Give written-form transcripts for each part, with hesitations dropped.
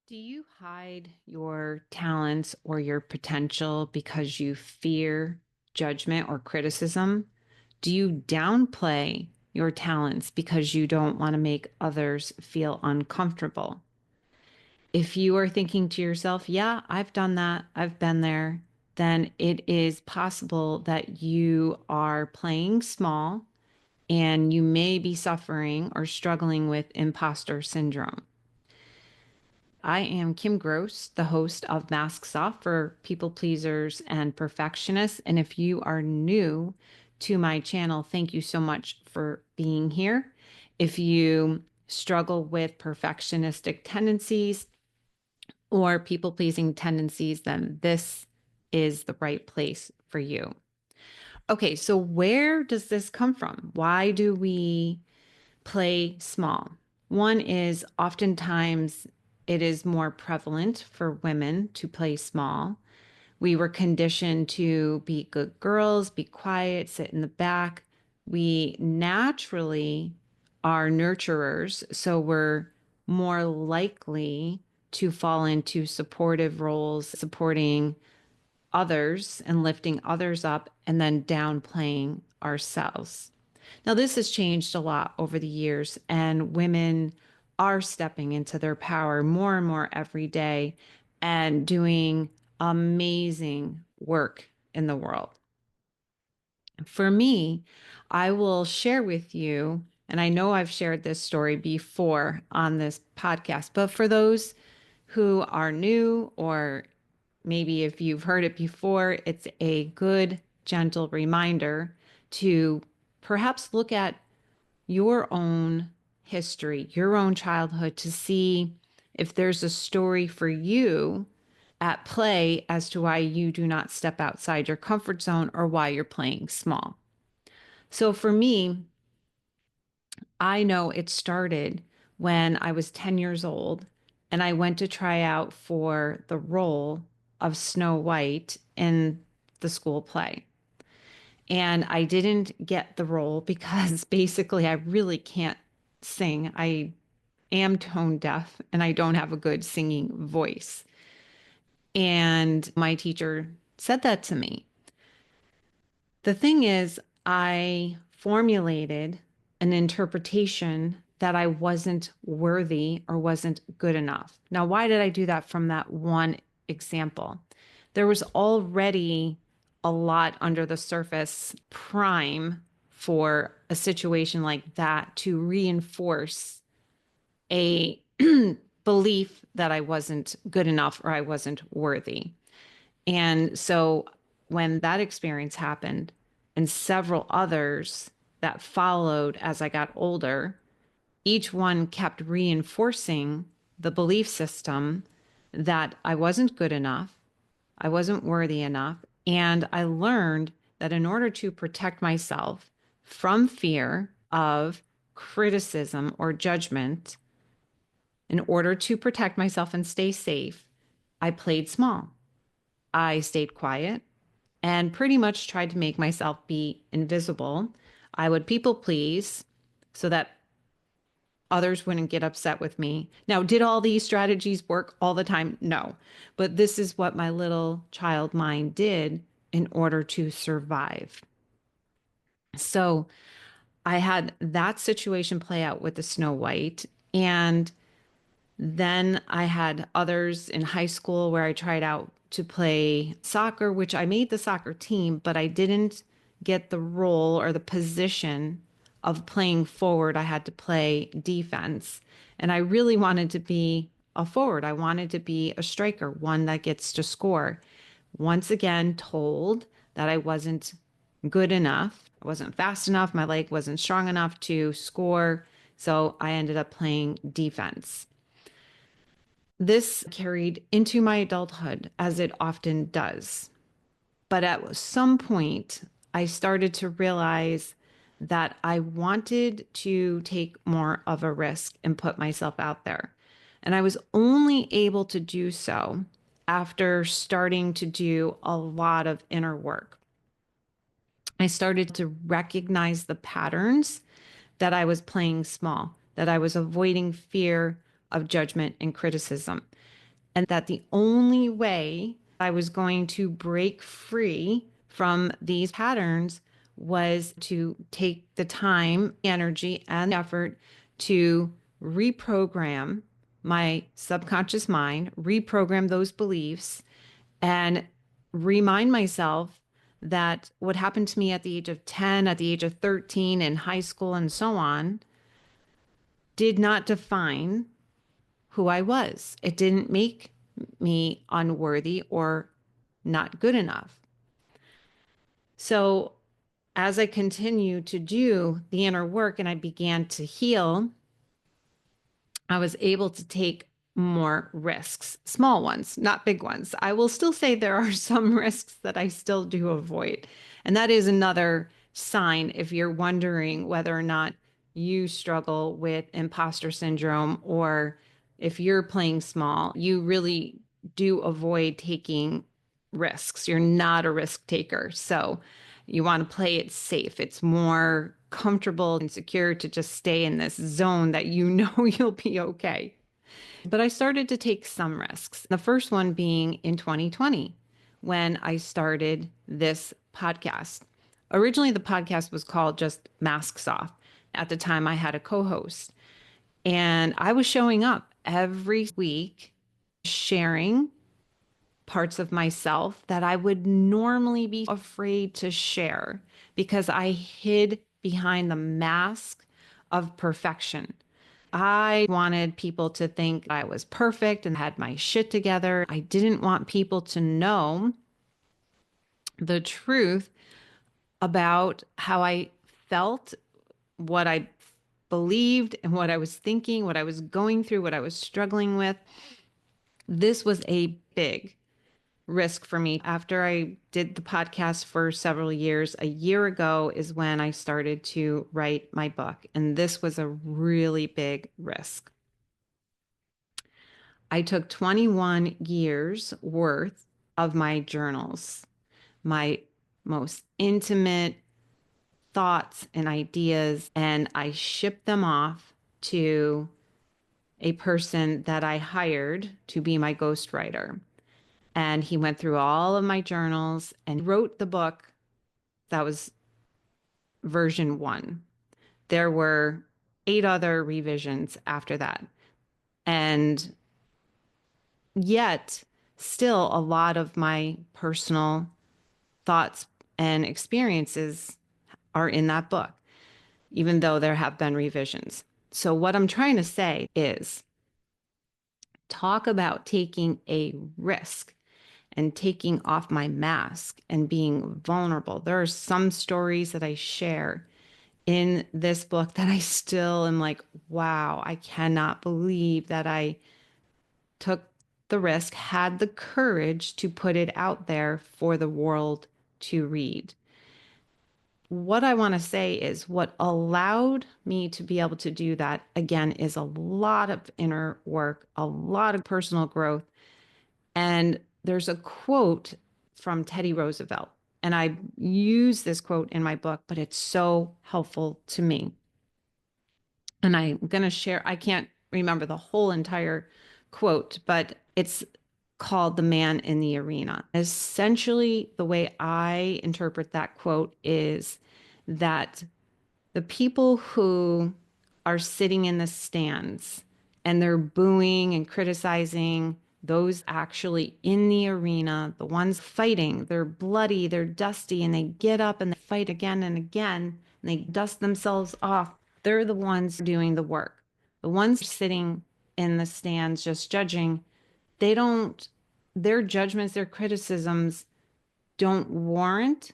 Do you hide your talents or your potential because you fear judgment or criticism? Do you downplay your talents because you don't want to make others feel uncomfortable? If you are thinking to yourself, yeah, I've done that, I've been there, then it is possible that you are playing small and you may be suffering or struggling with imposter syndrome. I am Kim Gross, the host of Masks Off for People Pleasers and Perfectionists. And if you are new to my channel, thank you so much for being here. If you struggle with perfectionistic tendencies or people pleasing tendencies, then this is the right place for you. Okay, so where does this come from? Why do we play small? One is oftentimes it is more prevalent for women to play small. We were conditioned to be good girls, be quiet, sit in the back. We naturally are nurturers, so we're more likely to fall into supportive roles, supporting others and lifting others up, and then downplaying ourselves. Now, this has changed a lot over the years, and women are stepping into their power more and more every day and doing amazing work in the world. For me, I will share with you, and I know I've shared this story before on this podcast, but for those who are new, or maybe if you've heard it before, it's a good, gentle reminder to perhaps look at your own history, your own childhood, to see if there's a story for you at play as to why you do not step outside your comfort zone or why you're playing small. So for me, I know it started when I was 10 years old and I went to try out for the role of Snow White in the school play. And I didn't get the role because basically I really can't sing. I am tone deaf and I don't have a good singing voice. And my teacher said that to me. The thing is, I formulated an interpretation that I wasn't worthy or wasn't good enough. Now, why did I do that from that one example? There was already a lot under the surface prime for a situation like that to reinforce a belief that I wasn't good enough or I wasn't worthy. And so when that experience happened and several others that followed as I got older, each one kept reinforcing the belief system that I wasn't good enough, I wasn't worthy enough. And I learned that in order to protect myself from fear of criticism or judgment, in order to protect myself and stay safe, I played small. I stayed quiet and pretty much tried to make myself be invisible. I would people please so that others wouldn't get upset with me. Now, did all these strategies work all the time? No. But this is what my little child mind did in order to survive. So I had that situation play out with the Snow White. And then I had others in high school where I tried out to play soccer, which I made the soccer team, but I didn't get the role or the position of playing forward. I had to play defense. And I really wanted to be a forward. I wanted to be a striker, one that gets to score. Once again, told that I wasn't good enough. I wasn't fast enough. My leg wasn't strong enough to score. So I ended up playing defense. This carried into my adulthood, as it often does. But at some point, I started to realize that I wanted to take more of a risk and put myself out there. And I was only able to do so after starting to do a lot of inner work. I started to recognize the patterns that I was playing small, that I was avoiding fear of judgment and criticism. and that the only way I was going to break free from these patterns was to take the time, energy, and effort to reprogram my subconscious mind, reprogram those beliefs, and remind myself that what happened to me at the age of 10, at the age of 13, in high school, and so on, did not define who I was. It didn't make me unworthy or not good enough. So, as I continued to do the inner work and I began to heal, I was able to take more risks, small ones, not big ones. I will still say there are some risks that I still do avoid. And that is another sign if you're wondering whether or not you struggle with imposter syndrome or if you're playing small, you really do avoid taking risks. You're not a risk taker. So you want to play it safe. It's more comfortable and secure to just stay in this zone that you know you'll be okay. But I started to take some risks. The first one being in 2020 when I started this podcast. Originally, the podcast was called just Masks Off. At the time, I had a co host, and I was showing up every week sharing parts of myself that I would normally be afraid to share because I hid behind the mask of perfection. I wanted people to think I was perfect and had my shit together. I didn't want people to know the truth about how I felt, what I believed, and what I was thinking, what I was going through, what I was struggling with. This was a big risk for me. After I did the podcast for several years, a year ago is when I started to write my book. And this was a really big risk. I took 21 years worth of my journals, my most intimate thoughts and ideas, and I shipped them off to a person that I hired to be my ghostwriter. And he went through all of my journals and wrote the book that was version one. There were 8 other revisions after that. And yet, still, a lot of my personal thoughts and experiences are in that book, even though there have been revisions. So, what I'm trying to say is talk about taking a risk and taking off my mask and being vulnerable. There are some stories that I share in this book that I still am like, wow, I cannot believe that I took the risk, had the courage to put it out there for the world to read. What I want to say is what allowed me to be able to do that again is a lot of inner work, a lot of personal growth. And there's a quote from Teddy Roosevelt. And I use this quote in my book, but it's so helpful to me. And I'm going to share, I can't remember the whole entire quote, but it's called The Man in the Arena. Essentially, the way I interpret that quote is that the people who are sitting in the stands and they're booing and criticizing those actually in the arena, the ones fighting, they're bloody, they're dusty, and they get up and they fight again and again, and they dust themselves off. They're the ones doing the work. The ones sitting in the stands just judging, they don't, their judgments, their criticisms don't warrant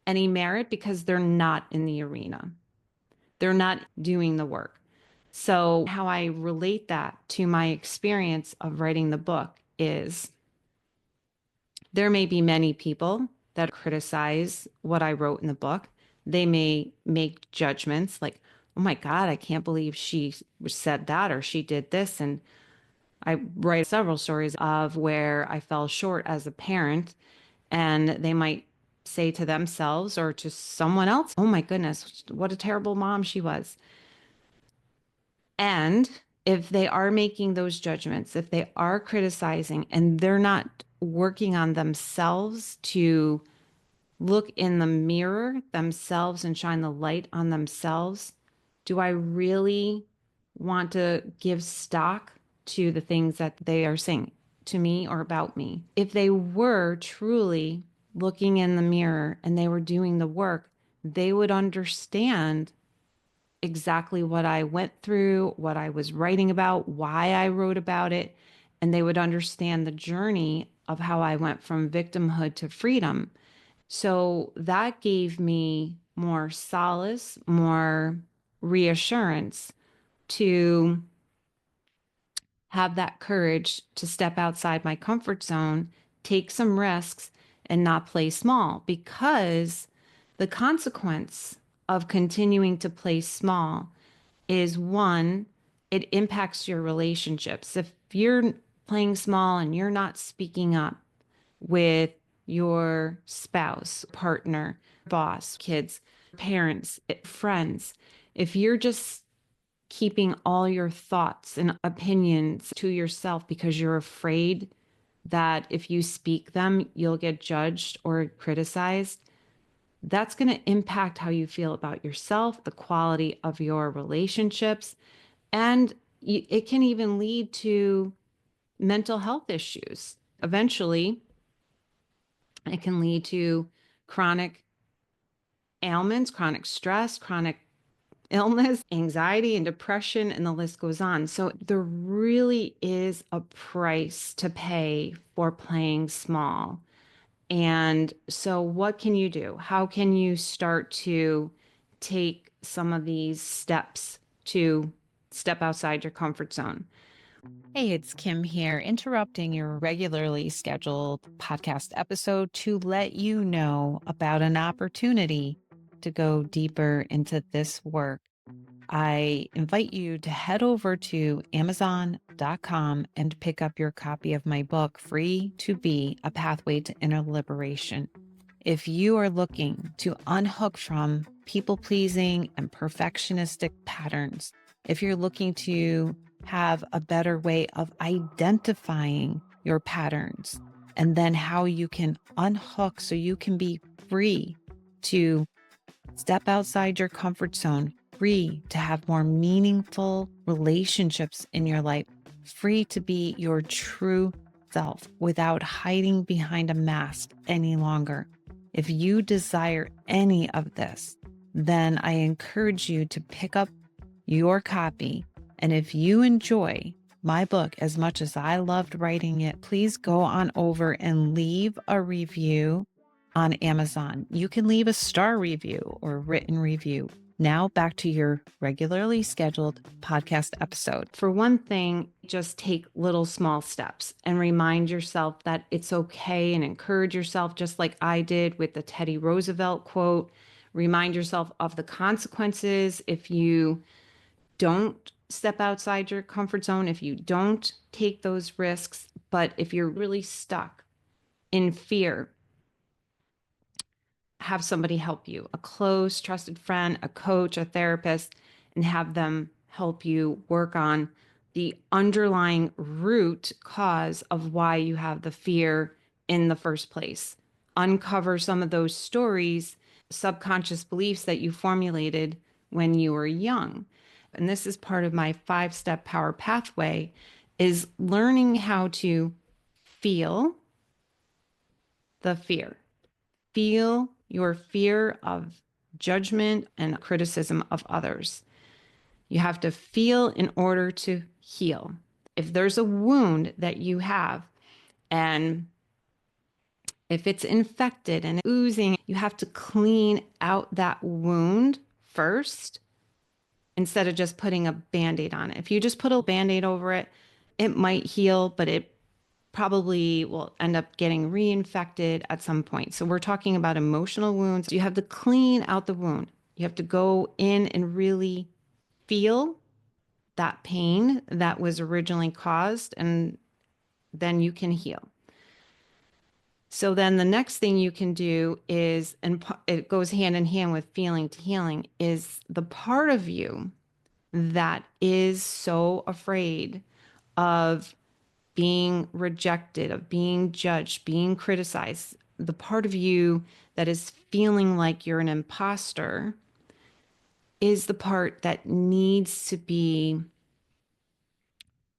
any merit because they're not in the arena. They're not doing the work. So, how I relate that to my experience of writing the book is there may be many people that criticize what I wrote in the book. They may make judgments like, oh my God, I can't believe she said that or she did this. And I write several stories of where I fell short as a parent, and they might say to themselves or to someone else, oh my goodness, what a terrible mom she was. And if they are making those judgments, if they are criticizing and they're not working on themselves to look in the mirror themselves and shine the light on themselves, do I really want to give stock to the things that they are saying to me or about me? If they were truly looking in the mirror and they were doing the work, they would understand exactly what I went through, what I was writing about, why I wrote about it, and they would understand the journey of how I went from victimhood to freedom. So that gave me more solace, more reassurance to have that courage to step outside my comfort zone, take some risks, and not play small, because the consequence of continuing to play small is one, it impacts your relationships. If you're playing small and you're not speaking up with your spouse, partner, boss, kids, parents, friends, if you're just keeping all your thoughts and opinions to yourself because you're afraid that if you speak them, you'll get judged or criticized, that's going to impact how you feel about yourself, the quality of your relationships, and it can even lead to mental health issues. Eventually, it can lead to chronic ailments, chronic stress, chronic illness, anxiety, and depression, and the list goes on. So there really is a price to pay for playing small. And so, what can you do? How can you start to take some of these steps to step outside your comfort zone? Hey, it's Kim here, interrupting your regularly scheduled podcast episode to let you know about an opportunity to go deeper into this work. I invite you to head over to Amazon.com and pick up your copy of my book, Free to Be: A Pathway to Inner Liberation. If you are looking to unhook from people pleasing and perfectionistic patterns, if you're looking to have a better way of identifying your patterns and then how you can unhook so you can be free to step outside your comfort zone, free to have more meaningful relationships in your life, free to be your true self without hiding behind a mask any longer. If you desire any of this, then I encourage you to pick up your copy. And if you enjoy my book as much as I loved writing it, please go on over and leave a review on Amazon. You can leave a star review or written review. Now back to your regularly scheduled podcast episode. For one thing, just take little small steps and remind yourself that it's okay, and encourage yourself, just like I did with the Teddy Roosevelt quote. Remind yourself of the consequences if you don't step outside your comfort zone, if you don't take those risks. But if you're really stuck in fear, have somebody help you, a close, trusted friend, a coach, a therapist, and have them help you work on the underlying root cause of why you have the fear in the first place. Uncover some of those stories, subconscious beliefs that you formulated when you were young. And this is part of my 5-step power pathway, is learning how to feel the fear. Feel your fear of judgment and criticism of others. You have to feel in order to heal. If there's a wound that you have, and if it's infected and oozing, you have to clean out that wound first instead of just putting a Band-Aid on it. If you just put a Band-Aid over it, it might heal, but it probably will end up getting reinfected at some point. So we're talking about emotional wounds. You have to clean out the wound. You have to go in and really feel that pain that was originally caused, and then you can heal. So then the next thing you can do is, and it goes hand in hand with feeling to healing, is the part of you that is so afraid of being rejected, of being judged, being criticized, the part of you that is feeling like you're an imposter is the part that needs to be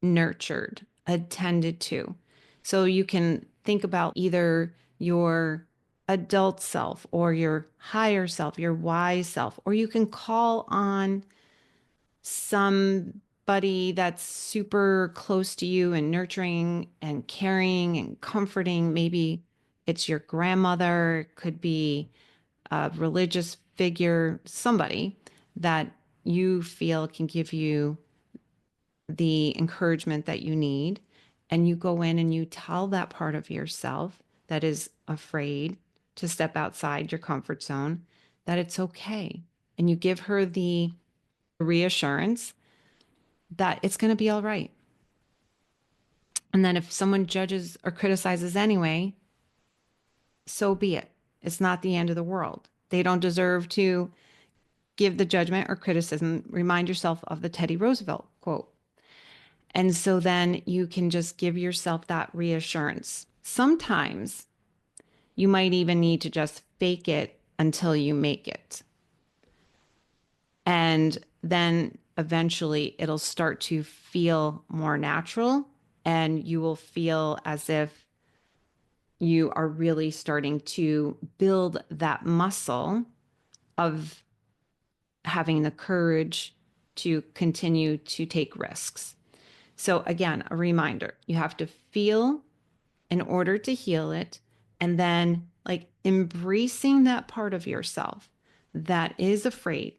nurtured, attended to. So you can think about either your adult self or your higher self, your wise self, or you can call on somebody that's super close to you and nurturing and caring and comforting. Maybe it's your grandmother, it could be a religious figure, somebody that you feel can give you the encouragement that you need. And you go in and you tell that part of yourself that is afraid to step outside your comfort zone that it's okay. And you give her the reassurance that it's going to be all right. And then if someone judges or criticizes anyway, so be it. It's not the end of the world. They don't deserve to give the judgment or criticism. Remind yourself of the Teddy Roosevelt quote. And so then you can just give yourself that reassurance. Sometimes you might even need to just fake it until you make it. And then eventually it'll start to feel more natural and you will feel as if you are really starting to build that muscle of having the courage to continue to take risks. So, again, a reminder you have to feel in order to heal it. And then, like, embracing that part of yourself that is afraid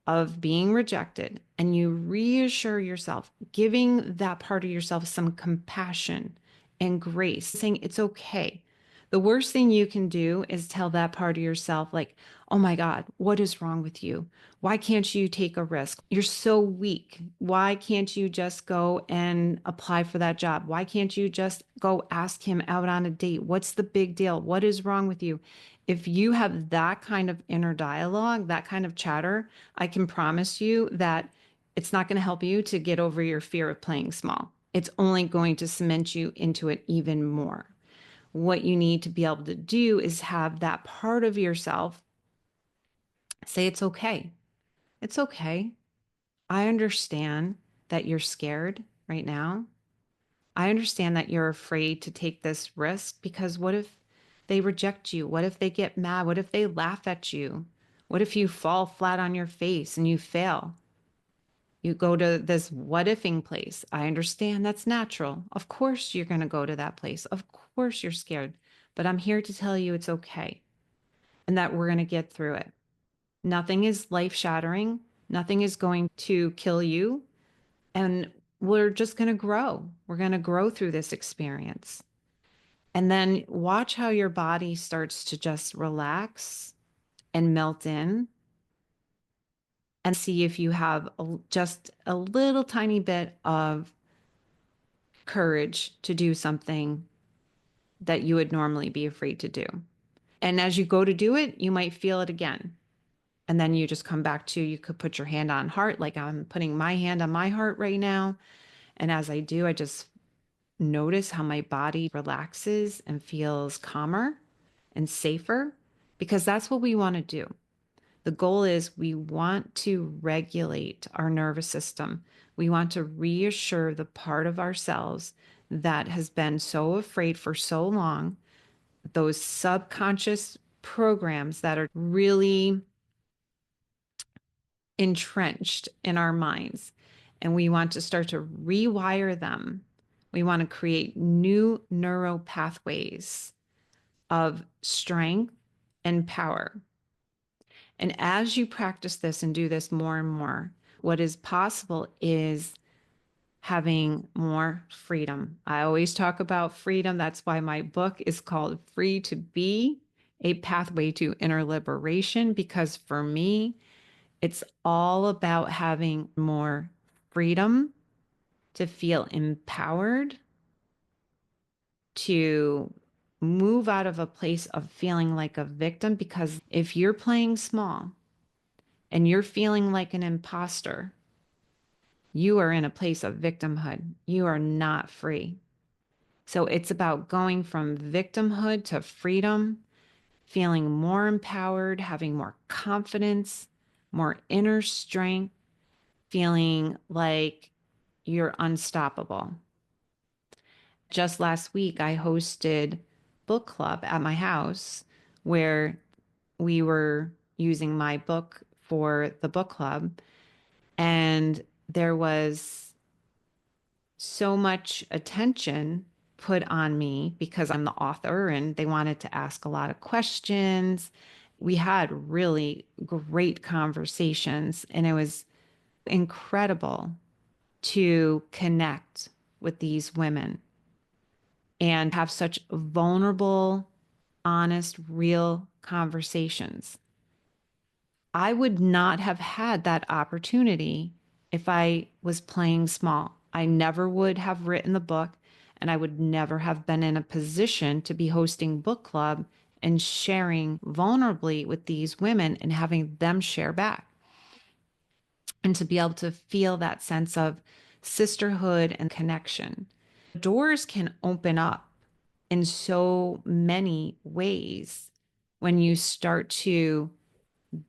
of being rejected, and you reassure yourself, giving that part of yourself some compassion and grace, saying it's okay. The worst thing you can do is tell that part of yourself, like, oh my God, what is wrong with you? Why can't you take a risk? You're so weak. Why can't you just go and apply for that job? Why can't you just go ask him out on a date? What's the big deal? What is wrong with you? If you have that kind of inner dialogue, that kind of chatter, I can promise you that it's not going to help you to get over your fear of playing small. It's only going to cement you into it even more. What you need to be able to do is have that part of yourself say, it's okay. It's okay. I understand that you're scared right now. I understand that you're afraid to take this risk because what if they reject you? What if they get mad? What if they laugh at you? What if you fall flat on your face and you fail? You go to this what ifing place. I understand that's natural. Of course, you're going to go to that place. Of course, you're scared. But I'm here to tell you it's okay and that we're going to get through it. Nothing is life shattering. Nothing is going to kill you. And we're just going to grow. We're going to grow through this experience. And then watch how your body starts to just relax and melt in and see if you have just a little tiny bit of courage to do something that you would normally be afraid to do. And as you go to do it, you might feel it again. And then you just come back to, you could put your hand on heart, like I'm putting my hand on my heart right now. And as I do, I just notice how my body relaxes and feels calmer and safer because that's what we want to do. The goal is we want to regulate our nervous system. We want to reassure the part of ourselves that has been so afraid for so long, those subconscious programs that are really entrenched in our minds. And we want to start to rewire them. We want to create new neural pathways of strength and power. And as you practice this and do this more and more, what is possible is having more freedom. I always talk about freedom. That's why my book is called Free to Be, a Pathway to Inner Liberation, because for me, it's all about having more freedom to feel empowered, to move out of a place of feeling like a victim. Because if you're playing small and you're feeling like an imposter, You are in a place of victimhood. You are not free. So it's about going from victimhood to freedom, feeling more empowered, having more confidence, more inner strength, feeling like you're unstoppable. Just last week, I hosted book club at my house where we were using my book for the book club. And there was so much attention put on me because I'm the author and they wanted to ask a lot of questions. We had really great conversations and it was incredible to connect with these women and have such vulnerable, honest, real conversations. I would not have had that opportunity if I was playing small. I never would have written the book, and I would never have been in a position to be hosting book club and sharing vulnerably with these women and having them share back. And to be able to feel that sense of sisterhood and connection. Doors can open up in so many ways when you start to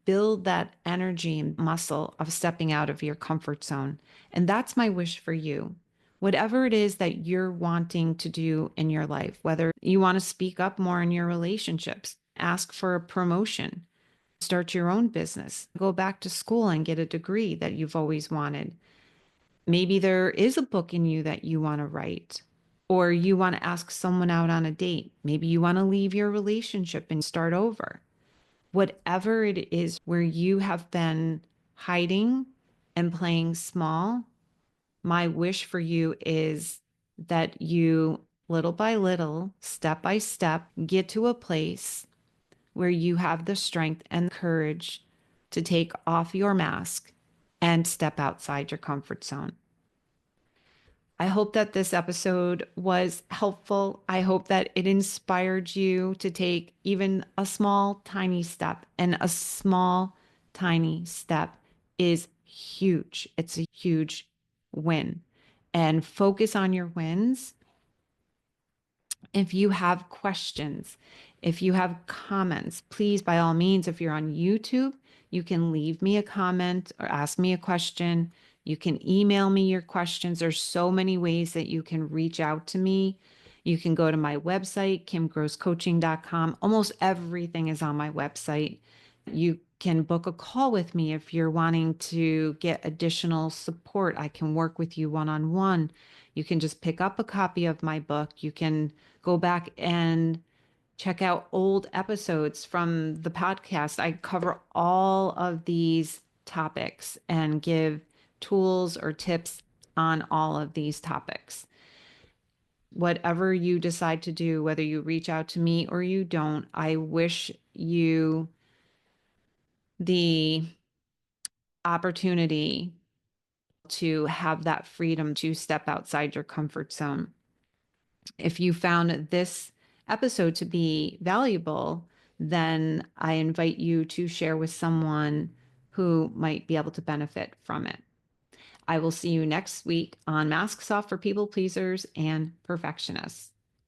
build that energy and muscle of stepping out of your comfort zone. And that's my wish for you. Whatever it is that you're wanting to do in your life, whether you want to speak up more in your relationships, ask for a promotion, start your own business, go back to school and get a degree that you've always wanted. Maybe there is a book in you that you want to write, or you want to ask someone out on a date. Maybe you want to leave your relationship and start over. Whatever it is where you have been hiding and playing small, my wish for you is that you, little by little, step by step, get to a place where you have the strength and courage to take off your mask and step outside your comfort zone. I hope that this episode was helpful. I hope that it inspired you to take even a small, tiny step. And a small, tiny step is huge. It's a huge win. And focus on your wins. If you have questions, if you have comments, please, by all means, if you're on YouTube, you can leave me a comment or ask me a question. You can email me your questions. There's so many ways that you can reach out to me. You can go to my website, kimgrosscoaching.com. Almost everything is on my website. You can book a call with me if you're wanting to get additional support. I can work with you one-on-one. You can just pick up a copy of my book. You can go back and check out old episodes from the podcast. I cover all of these topics and give tools or tips on all of these topics. Whatever you decide to do, whether you reach out to me or you don't, I wish you the opportunity to have that freedom to step outside your comfort zone. If you found this episode to be valuable, then I invite you to share with someone who might be able to benefit from it. I will see you next week on Masks Off for People Pleasers and Perfectionists.